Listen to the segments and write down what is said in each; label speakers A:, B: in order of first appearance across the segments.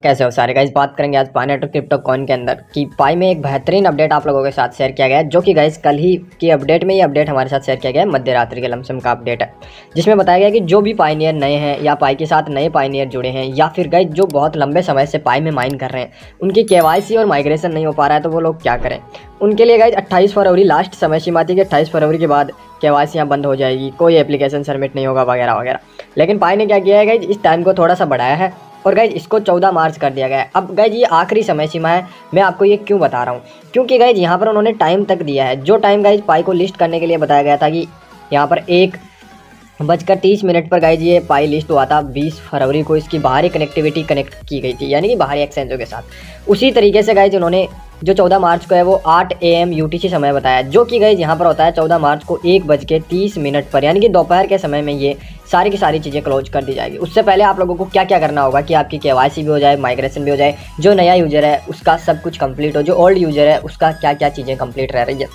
A: कैसे हो सारे गाइस। बात करेंगे आज पाई नेटवर्क क्रिप्टो कॉइन के अंदर कि पाई में एक बेहतरीन अपडेट आप लोगों के साथ शेयर किया गया है, जो कि गाइस कल ही की अपडेट में ये अपडेट हमारे साथ शेयर किया गया है। मध्य रात्रि के लमसम का अपडेट है, जिसमें बताया गया कि जो भी पाइनियर नए हैं या पाई के साथ नए पाइनियर जुड़े हैं या फिर गाइस जो बहुत लंबे समय से पाई में माइन कर रहे हैं, उनकी केवाईसी और माइग्रेशन नहीं हो पा रहा है, तो वो लोग क्या करें। उनके लिए गाइस 28 फरवरी लास्ट समय सीमा थी कि 28 फरवरी के बाद केवाईसी बंद हो जाएगी, कोई एप्लीकेशन सबमिट नहीं होगा वगैरह वगैरह। लेकिन पाई ने क्या किया है गाइस, इस टाइम को थोड़ा सा बढ़ाया है और गाइज इसको 14 मार्च कर दिया गया है। अब गाइज ये आखिरी समय सीमा है। मैं आपको ये क्यों बता रहा हूँ, क्योंकि गाइज यहाँ पर उन्होंने टाइम तक दिया है। जो टाइम गाइज पाई को लिस्ट करने के लिए बताया गया था कि यहाँ पर 1:30 पर गाइज ये पाई लिस्ट हुआ था 20 फरवरी को। इसकी बाहरी कनेक्टिविटी कनेक्ट की गई थी, यानी कि बाहरी एक्सचेंजों के साथ। उसी तरीके से गाइज उन्होंने जो 14 मार्च को है वो 8 AM UTC समय बताया, जो कि गाइज यहाँ पर होता है 14 मार्च को 1:30 पर, यानी कि दोपहर के समय में ये सारी की सारी चीज़ें क्लोज कर दी जाएगी। उससे पहले आप लोगों को क्या क्या करना होगा कि आपकी केवाईसी भी हो जाए, माइग्रेशन भी हो जाए, जो नया यूजर है उसका सब कुछ कंप्लीट हो, जो ओल्ड यूजर है उसका क्या क्या चीज़ें कंप्लीट रह रही है।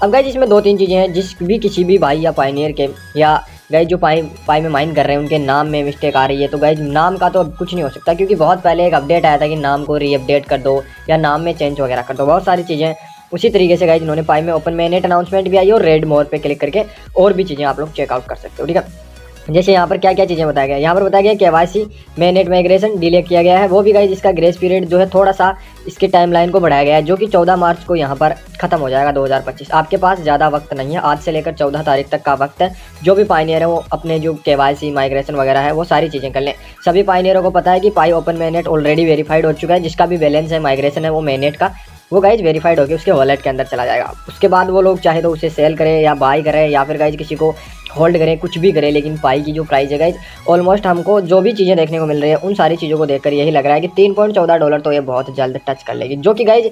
A: अब गाइज इसमें 2-3 चीज़ें हैं जिस भी किसी भी भाई या पाइनियर के या गाइज जो पाई में माइन कर रहे हैं उनके नाम में मिस्टेक आ रही है। तो गाइज नाम का तो अब कुछ नहीं हो सकता, क्योंकि बहुत पहले एक अपडेट आया था कि नाम को रीअपडेट कर दो या नाम में चेंज वगैरह कर दो, बहुत सारी चीज़ें। उसी तरीके से गाइज इन्होंने पाई में ओपन मेनेट अनाउंसमेंट भी आई और रेड मोर पे क्लिक करके और भी चीज़ें आप लोग चेकआउट कर सकते हो, ठीक है। जैसे यहाँ पर क्या क्या चीज़ें बताया गया है, यहाँ पर बताया गया केवाईसी मेनेट माइग्रेशन डिले किया गया है, वो भी गाइज इसका ग्रेस पीरियड जो है थोड़ा सा इसकी टाइमलाइन को बढ़ाया गया है, जो कि 14 मार्च को यहाँ पर खत्म हो जाएगा 2025। आपके पास ज़्यादा वक्त नहीं है, आज से लेकर 14 तारीख तक का वक्त है। जो भी पाइनियर है वो अपने जो केवाईसी माइग्रेशन वगैरह है वो सारी चीज़ें कर लें। सभी पाइनियरों को पता है कि पाई ओपन मेनेट ऑलरेडी वेरीफाइड हो चुका है, जिसका भी बैलेंस है माइग्रेशन है वो मेनेट का वो गाइज वेरीफाइड होकर उसके वॉलेट के अंदर चला जाएगा। उसके बाद वो लोग चाहे तो उसे सेल करें या बाई करें या फिर गाइज किसी को होल्ड करें, कुछ भी करें। लेकिन पाई की जो प्राइस है गाइज ऑलमोस्ट हमको जो भी चीज़ें देखने को मिल रही है उन सारी चीज़ों को देखकर यही लग रहा है कि $3.14 तो ये बहुत जल्द टच कर लेगी। जो कि गाइज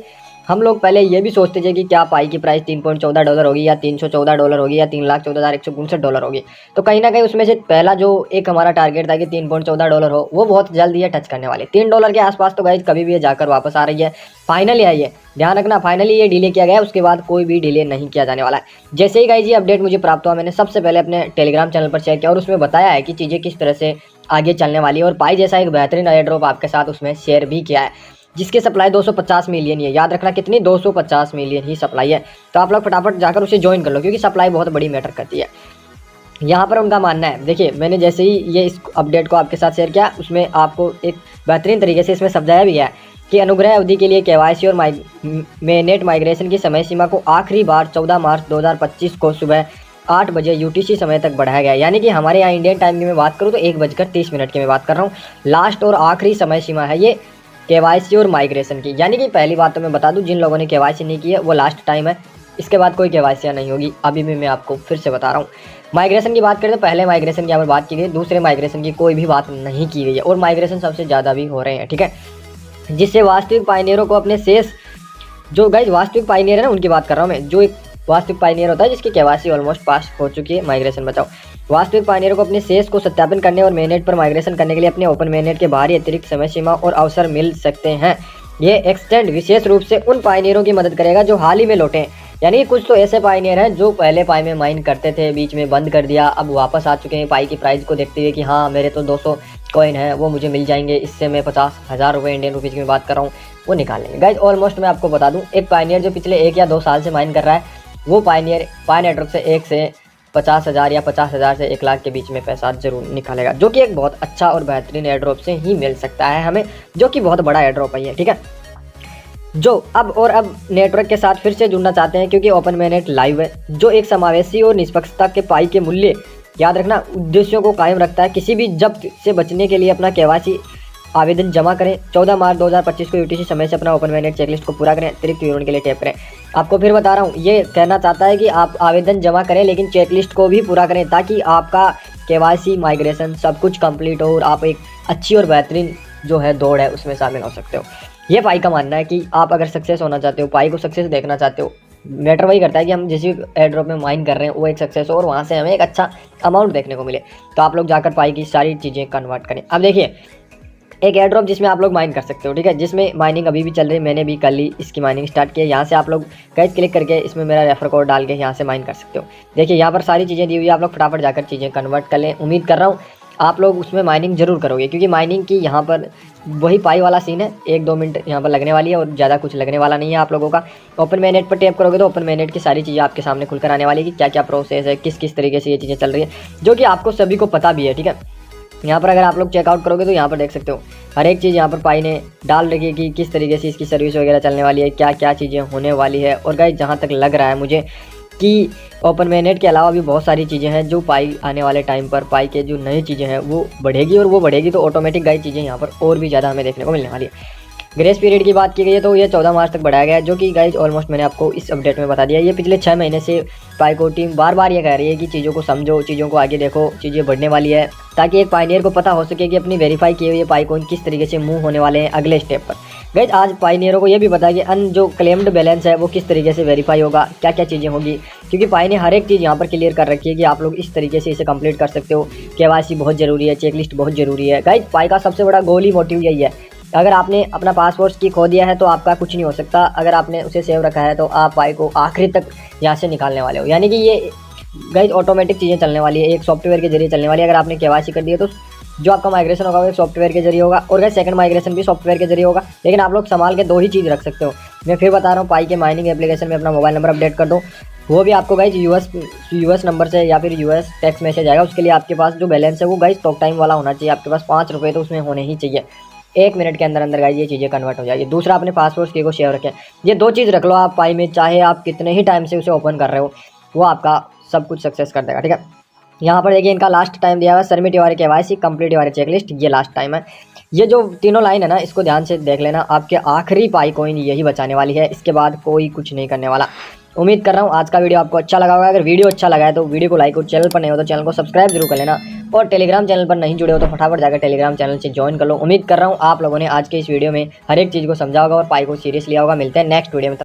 A: हम लोग पहले ये भी सोचते थे कि क्या पाई की प्राइस $3.14 होगी या $314 होगी या $3,14,159 होगी। तो कहीं ना कहीं उसमें से पहला जो एक हमारा टारगेट था कि $3.14 हो, वो बहुत जल्द ये टच करने वाले। $3 के आसपास तो गाइज कभी भी ये जाकर वापस आ रही है। फाइनली आई है, ध्यान रखना, फाइनली ये डिले किया गया है, उसके बाद कोई भी डिले नहीं किया जाने वाला है। जैसे ही गाइज ये अपडेट मुझे प्राप्त हुआ, मैंने सबसे पहले अपने टेलीग्राम चैनल पर शेयर किया और उसमें बताया है कि चीज़ें किस तरह से आगे चलने वाली है। और पाई जैसा एक बेहतरीन एयर ड्रॉप आपके साथ उसमें शेयर भी किया है, जिसकी सप्लाई 250 मिलियन ही है। याद रखना कितनी, 250 मिलियन ही सप्लाई है। तो आप लोग फटाफट जाकर उसे ज्वाइन कर लो, क्योंकि सप्लाई बहुत बड़ी मैटर करती है। यहाँ पर उनका मानना है, देखिए मैंने जैसे ही ये इस अपडेट को आपके साथ शेयर किया, उसमें आपको एक बेहतरीन तरीके से इसमें समझाया भी है कि अनुग्रह अवधि के लिए केवाईसी और मेनेट माइग्रेशन की समय सीमा को आखिरी बार 14 मार्च 2025 को सुबह 8 बजे UTC समय तक बढ़ाया गया है। यानी कि हमारे यहाँ इंडियन टाइम की मैं बात करूँ तो 1:30 की मैं बात कर रहा हूँ। लास्ट और आखिरी समय सीमा है ये केवाईसी और माइग्रेशन की। यानी कि पहली बात तो मैं बता दूं, जिन लोगों ने केवाईसी नहीं की है वो लास्ट टाइम है, इसके बाद कोई केवाईसी नहीं होगी। अभी भी मैं आपको फिर से बता रहा हूँ। माइग्रेशन की बात करें तो पहले माइग्रेशन की यहाँ पर बात की गई, दूसरे माइग्रेशन की कोई भी बात नहीं की गई है और माइग्रेशन सबसे ज़्यादा भी हो रहे हैं, ठीक है। जिससे वास्तविक पाइनियरों को अपने शेष, जो गाइज वास्तविक पाइनियर है ना उनकी बात कर रहा हूँ मैं, जो एक वास्तविक पाइनियर होता है जिसकी केवाईसी ऑलमोस्ट पास हो चुकी है, माइग्रेशन बचाओ। वास्तविक पाइनियर को अपने शेष को सत्यापन करने और मेनेट पर माइग्रेशन करने के लिए अपने ओपन मेनेट के बाहरी अतिरिक्त समय सीमा और अवसर मिल सकते हैं। ये एक्सटेंड विशेष रूप से उन पाइनियरों की मदद करेगा जो हाल ही में लौटे हैं। यानी कुछ तो ऐसे पाइनियर हैं जो पहले पाई में माइन करते थे, बीच में बंद कर दिया, अब वापस आ चुके हैं पाई की प्राइस को देखते हुए कि हाँ मेरे तो 200 कॉइन है वो मुझे मिल जाएंगे, इससे मैं 50,000 रुपये इंडियन रुपीज़ की मैं बात कर रहा हूँ वो निकाल लेंगे। गाइज ऑलमोस्ट मैं आपको बता दूँ, एक पाइनियर जो पिछले 1 या 2 साल से माइन कर रहा है, वो पाइनियर पाई नेटवर्क से 1 से 50,000 या 50,000 से 1 लाख के बीच में पैसा जरूर निकालेगा, जो कि एक बहुत अच्छा और बेहतरीन एयर ड्रॉप से ही मिल सकता है हमें, जो कि बहुत बड़ा एयर ड्रॉप है, ठीक है। जो अब नेटवर्क के साथ फिर से जुड़ना चाहते हैं, क्योंकि ओपन मेनेट लाइव है, जो एक समावेशी और निष्पक्षता के पाई के मूल्य, याद रखना, उद्देश्यों को कायम रखता है। किसी भी जब्त से बचने के लिए अपना केवाईसी आवेदन जमा करें। 14 मार्च 2025 को UTC समय से अपना ओपन मेनेट चेकलिस्ट को पूरा करें, अतिरिक्त विवरण के लिए टैप करें। आपको फिर बता रहा हूँ, ये कहना चाहता है कि आप आवेदन जमा करें लेकिन चेकलिस्ट को भी पूरा करें, ताकि आपका केवाईसी माइग्रेशन सब कुछ कंप्लीट हो और आप एक अच्छी और बेहतरीन जो है दौड़ है उसमें शामिल हो सकते हो। ये पाई का मानना है कि आप अगर सक्सेस होना चाहते हो, पाई को सक्सेस देखना चाहते हो, मैटर वही करता है कि हम जिस एयर ड्रॉप में माइन कर रहे हैं वो एक सक्सेस हो और वहाँ से हमें एक अच्छा अमाउंट देखने को मिले, तो आप लोग जाकर पाई की सारी चीज़ें कन्वर्ट करें। अब देखिए एक एयर ड्रॉप जिसमें आप लोग माइन कर सकते हो, ठीक है, जिसमें माइनिंग अभी भी चल रही है। मैंने भी कल ही इसकी माइनिंग स्टार्ट की है। यहाँ से आप लोग गाइस क्लिक करके इसमें मेरा रेफर कोड डाल के यहाँ से माइन कर सकते हो। देखिए यहाँ पर सारी चीज़ें दी हुई है, आप लोग फटाफट जाकर चीज़ें कन्वर्ट कर लें। उम्मीद कर रहा हूँ आप लोग उसमें माइनिंग ज़रूर करोगे, क्योंकि माइनिंग की यहाँ पर वही पाई वाला सीन है, 1-2 मिनट यहाँ पर लगने वाली है और ज़्यादा कुछ लगने वाला नहीं है आप लोगों का। ओपन मैनेट पर टैप करोगे तो ओपन मैनेट की सारी चीज़ें आपके सामने खुलकर आने वाली है कि क्या क्या प्रोसेस है, किस किस तरीके से ये चीज़ें चल रही है, जो कि आपको सभी को पता भी है, ठीक है। यहाँ पर अगर आप लोग चेकआउट करोगे तो यहाँ पर देख सकते हो हर एक चीज़ यहाँ पर पाई ने डाल रखी है कि किस तरीके से इसकी सर्विस वगैरह चलने वाली है, क्या क्या चीज़ें होने वाली है। और गाइस जहाँ तक लग रहा है मुझे कि ओपन मैनेट के अलावा भी बहुत सारी चीज़ें हैं जो पाई आने वाले टाइम पर पाई के जो नई चीज़ें हैं वो बढ़ेगी, और वो बढ़ेगी तो ऑटोमेटिक गाइस चीज़ें यहाँ पर और भी ज़्यादा हमें देखने को मिलने वाली है। ग्रेस पीरियड की बात की गई है तो ये 14 मार्च तक बढ़ाया गया है, जो कि गाइज ऑलमोस्ट मैंने आपको इस अपडेट में बता दिया। ये पिछले 6 महीने से पाई को टीम बार बार ये कह रही है कि चीज़ों को समझो, चीज़ों को आगे देखो, चीज़ें बढ़ने वाली है, ताकि एक पाइनियर को पता हो सके कि अपनी वेरीफाई किए हुए पाई कॉइन किस तरीके से मूव होने वाले हैं अगले स्टेप पर। गाइज आज पाइनियरों को ये भी पता है कि अन जो क्लेम्ड बैलेंस है वो किस तरीके से वेरीफाई होगा, क्या क्या चीज़ें होगी, क्योंकि पाई ने हर एक चीज़ यहाँ पर क्लियर कर रखी है कि आप लोग इस तरीके से इसे कंप्लीट कर सकते हो। KYC बहुत ज़रूरी है, चेकलिस्ट बहुत ज़रूरी है। गाइज पाई का सबसे बड़ा गोल ही मोटिव यही है, अगर आपने अपना पासवर्ड की खो दिया है तो आपका कुछ नहीं हो सकता, अगर आपने उसे सेव रखा है तो आप पाई को आखिरी तक यहाँ से निकालने वाले हो। यानी कि ये गाइज ऑटोमेटिक चीज़ें चलने वाली है, एक सॉफ्टवेयर के जरिए चलने वाली है। अगर आपने KYC कर दिया तो जो आपका माइग्रेशन होगा वो एक सॉफ्टवेयर के जरिए होगा, और गाइज सेकंड माइग्रेशन भी सॉफ्टवेयर के जरिए होगा। लेकिन आप लोग संभाल के 2 ही चीज़ रख सकते हो। मैं फिर बता रहा हूँ, पाई के माइनिंग एप्लीकेशन में अपना मोबाइल नंबर अपडेट कर दो, वो भी आपको गाइज यूएस नंबर से या फिर यूएस टेक्स्ट मैसेज आएगा। उसके लिए आपके पास जो बैलेंस है वो गाइज टॉक टाइम वाला होना चाहिए, आपके पास 5 रुपये तो उसमें होने ही चाहिए। 1 मिनट के अंदर अंदर गाइज ये चीज़ें कन्वर्ट हो जाएगी। दूसरा, अपने पासवर्ड की को शेयर रखें। ये 2 चीज़ रख लो आप पाई में, चाहे आप कितने ही टाइम से उसे ओपन कर रहे हो, वो आपका सब कुछ सक्सेस कर देगा, ठीक है। यहाँ पर देखिए इनका लास्ट टाइम दिया हुआ है, submit your KYC, complete your checklist, ये लास्ट टाइम है। ये जो तीनों लाइन है ना, इसको ध्यान से देख लेना, आपके आखिरी पाई कॉइन यही बचाने वाली है, इसके बाद कोई कुछ नहीं करने वाला। उम्मीद कर रहा हूँ आज का वीडियो आपको अच्छा लगा होगा। अगर वीडियो अच्छा लगा है तो वीडियो को लाइक, और चैनल पर नहीं हो तो चैनल को सब्सक्राइब जरूर कर लेना, और टेलीग्राम चैनल पर नहीं जुड़े हो तो फटाफट जाकर टेलीग्राम चैनल से ज्वाइन कर लो। उम्मीद कर रहा हूँ आप लोगों ने आज के इस वीडियो में हर एक चीज़ को समझा होगा और पाई को सीरियस लिया होगा। मिलते हैं नेक्स्ट वीडियो में।